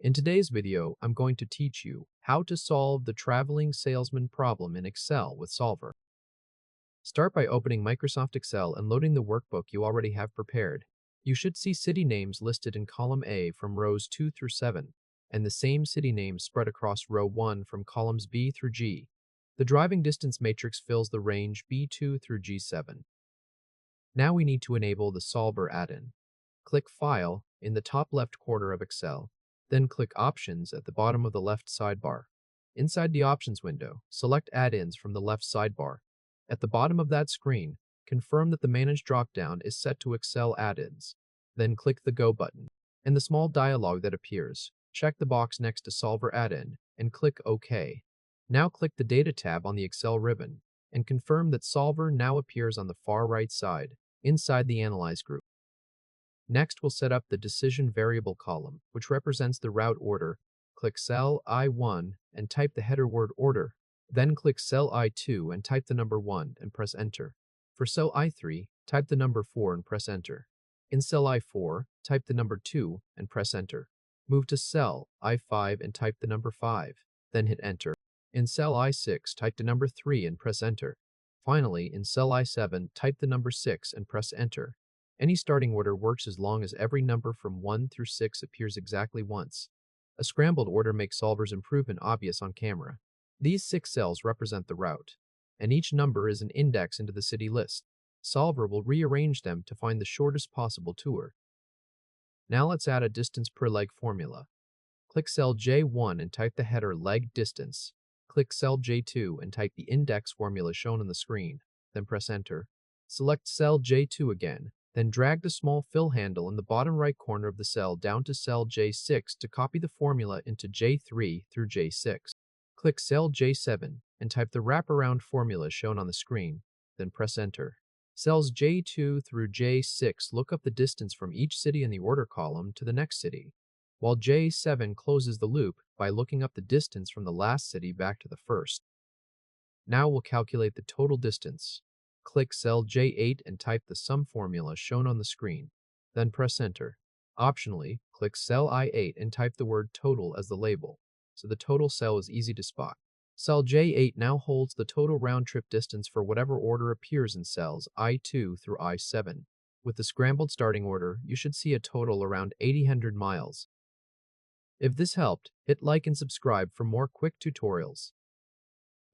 In today's video, I'm going to teach you how to solve the traveling salesman problem in Excel with Solver. Start by opening Microsoft Excel and loading the workbook you already have prepared. You should see city names listed in column A from rows 2 through 7, and the same city names spread across row 1 from columns B through G. The driving distance matrix fills the range B2 through G7. Now we need to enable the Solver add-in. Click File in the top left corner of Excel, then click Options at the bottom of the left sidebar. Inside the Options window, select Add-ins from the left sidebar. At the bottom of that screen, confirm that the Manage dropdown is set to Excel Add-ins. Then click the Go button. In the small dialog that appears, check the box next to Solver Add-in and click OK. Now click the Data tab on the Excel ribbon and confirm that Solver now appears on the far right side, inside the Analyze group. Next, we'll set up the Decision Variable column, which represents the route order. Click cell I1 and type the header word order. Then click cell I2 and type the number 1 and press Enter. For cell I3, type the number 4 and press Enter. In cell I4, type the number 2 and press Enter. Move to cell I5 and type the number 5, then hit Enter. In cell I6, type the number 3 and press Enter. Finally, in cell I7, type the number 6 and press Enter. Any starting order works as long as every number from 1 through 6 appears exactly once. A scrambled order makes Solver's improvement obvious on camera. These 6 cells represent the route, and each number is an index into the city list. Solver will rearrange them to find the shortest possible tour. Now let's add a distance per leg formula. Click cell J1 and type the header leg distance. Click cell J2 and type the index formula shown on the screen, then press Enter. Select cell J2 again. Then drag the small fill handle in the bottom right corner of the cell down to cell J6 to copy the formula into J3 through J6. Click cell J7 and type the wraparound formula shown on the screen, then press Enter. Cells J2 through J6 look up the distance from each city in the order column to the next city, while J7 closes the loop by looking up the distance from the last city back to the first. Now we'll calculate the total distance. Click cell J8 and type the sum formula shown on the screen, then press Enter. Optionally, click cell I8 and type the word total as the label, so the total cell is easy to spot. Cell J8 now holds the total round-trip distance for whatever order appears in cells I2 through I7. With the scrambled starting order, you should see a total around 800 miles. If this helped, hit like and subscribe for more quick tutorials.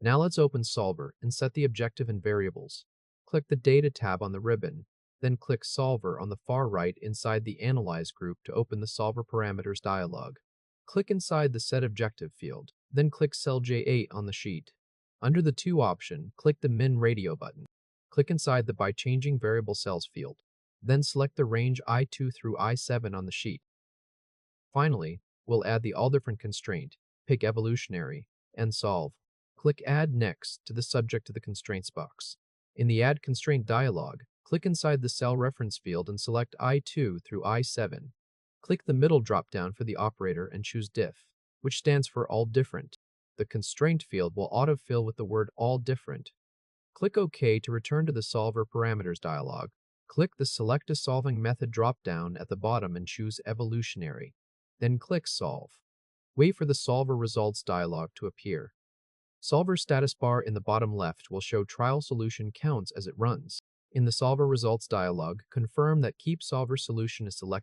Now let's open Solver and set the objective and variables. Click the Data tab on the ribbon, then click Solver on the far right inside the Analyze group to open the Solver Parameters dialog. Click inside the Set Objective field, then click cell J8 on the sheet. Under the To option, click the Min Radio button. Click inside the By Changing Variable Cells field, then select the range I2 through I7 on the sheet. Finally, we'll add the All Different constraint, pick Evolutionary, and solve. Click Add Next to the subject of the Constraints box. In the Add Constraint dialog, click inside the cell reference field and select I2 through I7. Click the middle drop-down for the operator and choose Diff, which stands for All Different. The Constraint field will autofill with the word All Different. Click OK to return to the Solver Parameters dialog. Click the Select a Solving Method drop-down at the bottom and choose Evolutionary. Then click Solve. Wait for the Solver Results dialog to appear. Solver status bar in the bottom left will show trial solution counts as it runs. In the Solver Results dialog, confirm that Keep Solver Solution is selected